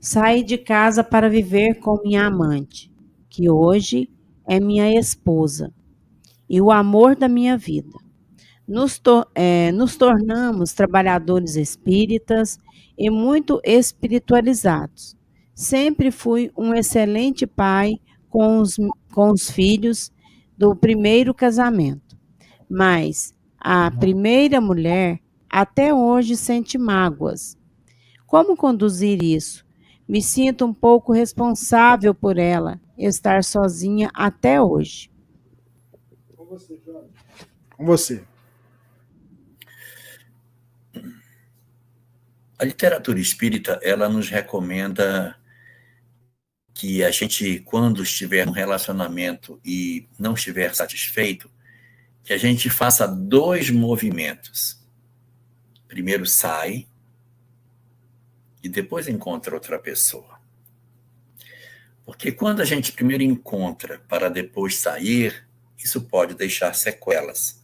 saí de casa para viver com minha amante, que hoje é minha esposa e o amor da minha vida. Nos tornamos trabalhadores espíritas e muito espiritualizados. Sempre fui um excelente pai com os filhos do primeiro casamento, mas a primeira mulher até hoje sente mágoas. Como conduzir isso? Me sinto um pouco responsável por ela estar sozinha até hoje. Com você. A literatura espírita, ela nos recomenda que a gente, quando estiver num relacionamento e não estiver satisfeito, que a gente faça 2 movimentos. Primeiro sai e depois encontra outra pessoa. Porque quando a gente primeiro encontra para depois sair, isso pode deixar sequelas.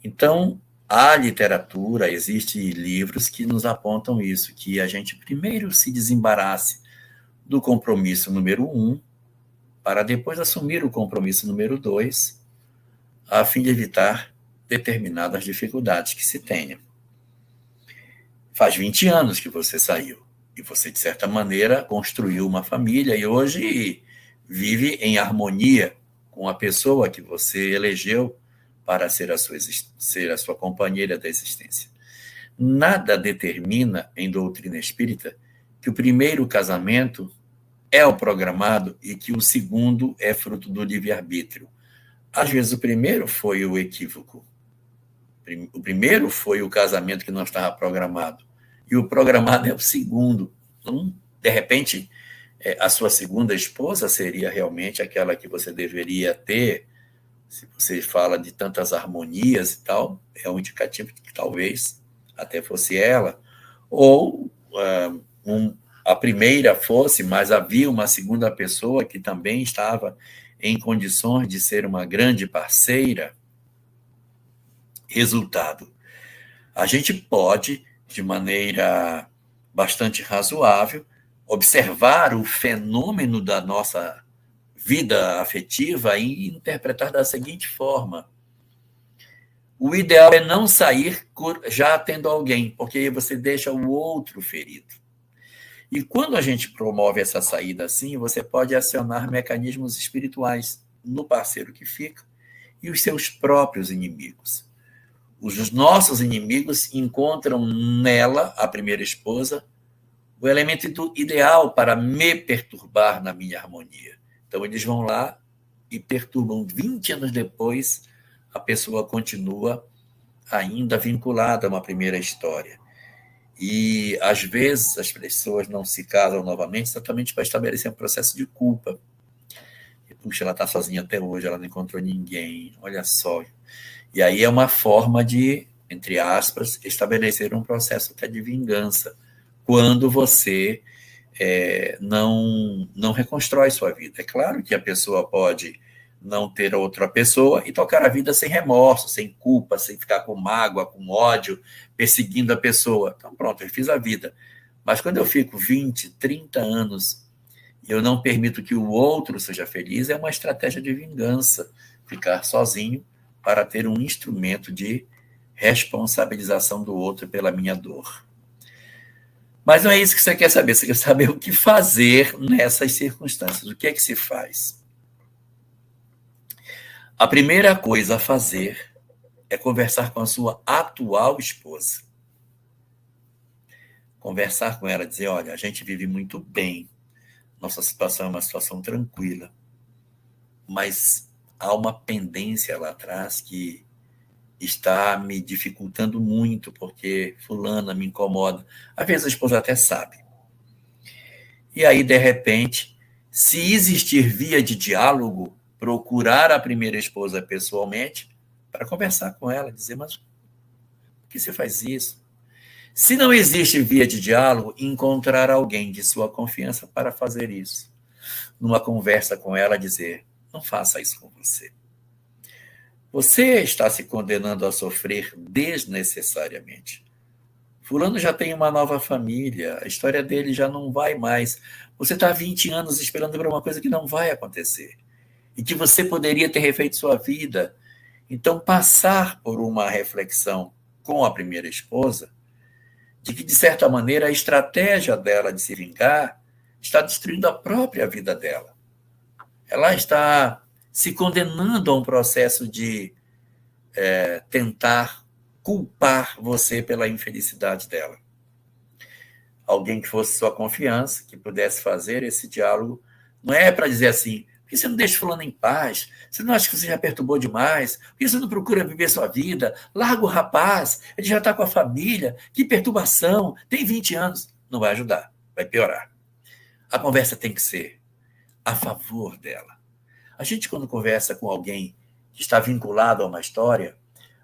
Então, a literatura, existem livros que nos apontam isso, que a gente primeiro se desembarace do compromisso número 1, para depois assumir o compromisso número 2, a fim de evitar determinadas dificuldades que se tenha. Faz 20 anos que você saiu, e você, de certa maneira, construiu uma família e hoje vive em harmonia com a pessoa que você elegeu para ser a sua companheira da existência. Nada determina, em doutrina espírita, que o primeiro casamento é o programado e que o segundo é fruto do livre-arbítrio. Às vezes o primeiro foi o equívoco. O primeiro foi o casamento que não estava programado. E o programado é o segundo. Então, de repente, a sua segunda esposa seria realmente aquela que você deveria ter. Se você fala de tantas harmonias e tal, é um indicativo de que talvez até fosse ela. Ou a primeira fosse, mas havia uma segunda pessoa que também estava em condições de ser uma grande parceira. Resultado: a gente pode, de maneira bastante razoável, observar o fenômeno da nossa vida afetiva e interpretar da seguinte forma: o ideal é não sair já tendo alguém, porque aí você deixa o outro ferido. E quando a gente promove essa saída assim, você pode acionar mecanismos espirituais no parceiro que fica e os seus próprios inimigos. Os nossos inimigos encontram nela, a primeira esposa, o elemento ideal para me perturbar na minha harmonia. Então, eles vão lá e perturbam. 20 anos depois, a pessoa continua ainda vinculada a uma primeira história. E, às vezes, as pessoas não se casam novamente exatamente para estabelecer um processo de culpa. E, puxa, ela está sozinha até hoje, ela não encontrou ninguém, olha só. E aí é uma forma de, entre aspas, estabelecer um processo até de vingança, quando você não reconstrói sua vida. É claro que a pessoa pode não ter outra pessoa e tocar a vida sem remorso, sem culpa, sem ficar com mágoa, com ódio, perseguindo a pessoa. Então, pronto, eu fiz a vida. Mas quando eu fico 20, 30 anos e eu não permito que o outro seja feliz, é uma estratégia de vingança, ficar sozinho para ter um instrumento de responsabilização do outro pela minha dor. Mas não é isso que você quer saber. Você quer saber o que fazer nessas circunstâncias. O que é que se faz? A primeira coisa a fazer é conversar com a sua atual esposa. Conversar com ela, dizer, olha, a gente vive muito bem, nossa situação é uma situação tranquila, mas há uma pendência lá atrás que está me dificultando muito, porque fulana me incomoda. Às vezes a esposa até sabe. E aí, de repente, se existir via de diálogo, procurar a primeira esposa pessoalmente para conversar com ela, dizer, mas por que você faz isso? Se não existe via de diálogo, encontrar alguém de sua confiança para fazer isso. Numa conversa com ela, dizer, não faça isso com você. Você está se condenando a sofrer desnecessariamente. Fulano já tem uma nova família, a história dele já não vai mais. Você está há 20 anos esperando por uma coisa que não vai acontecer e que você poderia ter refeito sua vida. Então, passar por uma reflexão com a primeira esposa, de que, de certa maneira, a estratégia dela de se vingar está destruindo a própria vida dela. Ela está se condenando a um processo de tentar culpar você pela infelicidade dela. Alguém que fosse sua confiança, que pudesse fazer esse diálogo, não é para dizer assim, por que você não deixa fulano em paz? Você não acha que você já perturbou demais? Por que você não procura viver sua vida? Larga o rapaz, ele já está com a família, que perturbação, tem 20 anos. Não vai ajudar, vai piorar. A conversa tem que ser a favor dela. A gente, quando conversa com alguém que está vinculado a uma história,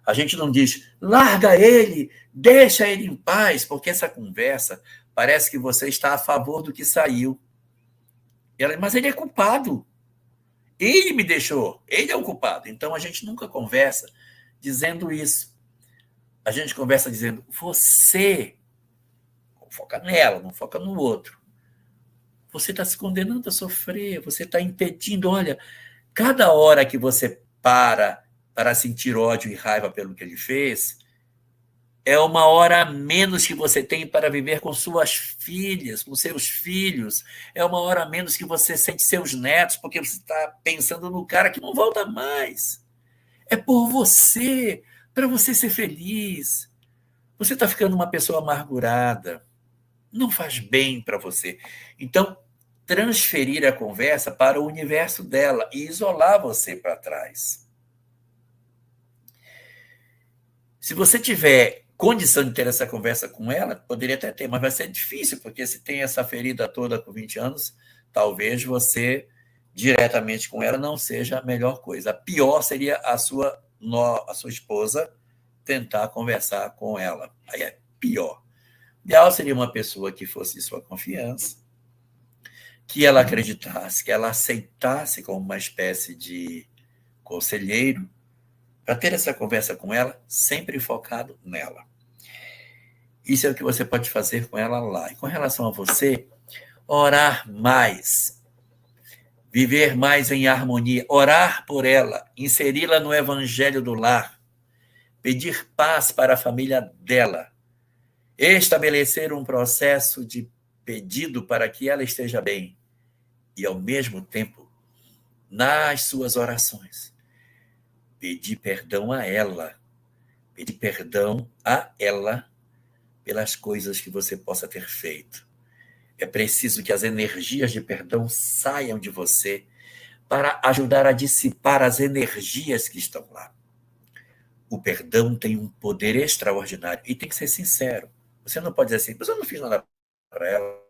a gente não diz, larga ele, deixa ele em paz, porque essa conversa parece que você está a favor do que saiu. Mas ele é culpado. Ele me deixou, ele é o culpado. Então a gente nunca conversa dizendo isso. A gente conversa dizendo, você, foca nela, não foca no outro. Você está se condenando a sofrer, você está impedindo. Olha, cada hora que você para sentir ódio e raiva pelo que ele fez, é uma hora a menos que você tem para viver com suas filhas, com seus filhos. É uma hora a menos que você sente seus netos, porque você está pensando no cara que não volta mais. É por você, para você ser feliz. Você está ficando uma pessoa amargurada. Não faz bem para você. Então, transferir a conversa para o universo dela e isolar você para trás. Se você tiver condição de ter essa conversa com ela, poderia até ter, mas vai ser difícil, porque se tem essa ferida toda com 20 anos, talvez você, diretamente com ela, não seja a melhor coisa. A pior seria a sua esposa tentar conversar com ela. Aí é pior. O ideal seria uma pessoa que fosse de sua confiança, que ela acreditasse, que ela aceitasse como uma espécie de conselheiro, para ter essa conversa com ela, sempre focado nela. Isso é o que você pode fazer com ela lá. E com relação a você, orar mais, viver mais em harmonia, orar por ela, inseri-la no evangelho do lar, pedir paz para a família dela, estabelecer um processo de pedido para que ela esteja bem e, ao mesmo tempo, nas suas orações, pedir perdão a ela, pedir perdão a ela pelas coisas que você possa ter feito. É preciso que as energias de perdão saiam de você para ajudar a dissipar as energias que estão lá. O perdão tem um poder extraordinário e tem que ser sincero. Você não pode dizer assim, mas eu não fiz nada para ela.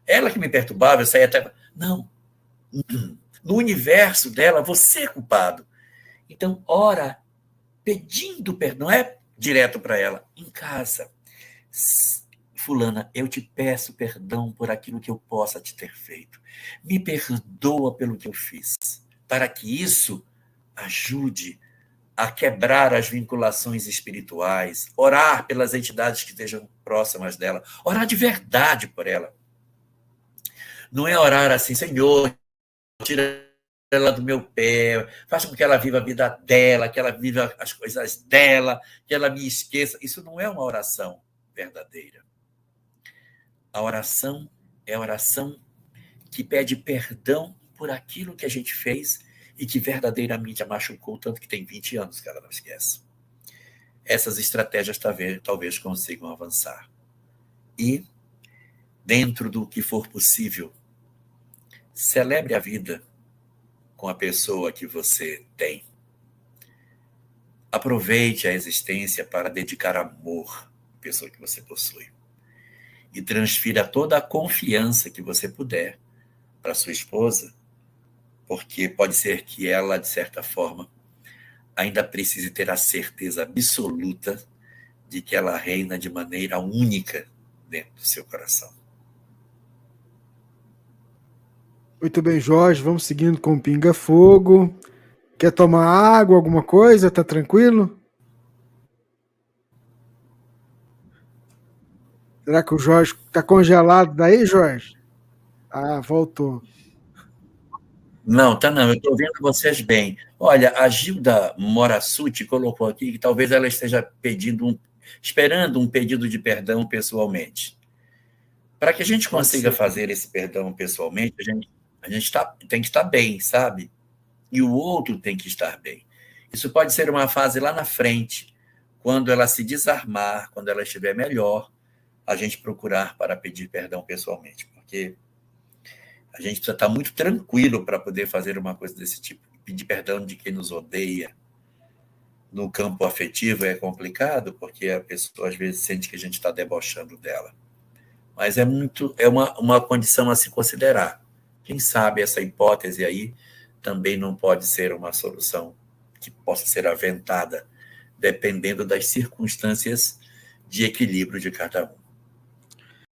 Ela que me perturbava, eu saía até... Não. No universo dela, você é culpado. Então, ora pedindo perdão, não é direto para ela, em casa. Fulana, eu te peço perdão por aquilo que eu possa te ter feito. Me perdoa pelo que eu fiz, para que isso ajude a quebrar as vinculações espirituais, orar pelas entidades que estejam próximas dela, orar de verdade por ela. Não é orar assim, Senhor, tira ela do meu pé, faça com que ela viva a vida dela, que ela viva as coisas dela, que ela me esqueça. Isso não é uma oração verdadeira. A oração é a oração que pede perdão por aquilo que a gente fez e que verdadeiramente a machucou, tanto que tem 20 anos que ela não esquece. Essas estratégias talvez consigam avançar. E, dentro do que for possível, celebre a vida com a pessoa que você tem. Aproveite a existência para dedicar amor à pessoa que você possui. E transfira toda a confiança que você puder para sua esposa, porque pode ser que ela, de certa forma, ainda precise ter a certeza absoluta de que ela reina de maneira única dentro do seu coração. Muito bem, Jorge, vamos seguindo com o Pinga Fogo. Quer tomar água, alguma coisa? Tá tranquilo? Será que o Jorge está congelado daí, Jorge? Ah, voltou. Não, tá não, eu estou vendo vocês bem. Olha, a Gilda Morassuti colocou aqui que talvez ela esteja esperando um pedido de perdão pessoalmente. Para que a gente Pode consiga ser. fazer esse perdão pessoalmente, tem que estar bem, sabe? E o outro tem que estar bem. Isso pode ser uma fase lá na frente, quando ela se desarmar, quando ela estiver melhor, a gente procurar para pedir perdão pessoalmente, porque a gente precisa estar muito tranquilo para poder fazer uma coisa desse tipo. Pedir perdão de quem nos odeia no campo afetivo é complicado, porque a pessoa às vezes sente que a gente está debochando dela. Mas é uma condição a se considerar. Quem sabe essa hipótese aí também não pode ser uma solução que possa ser aventada, dependendo das circunstâncias de equilíbrio de cada um.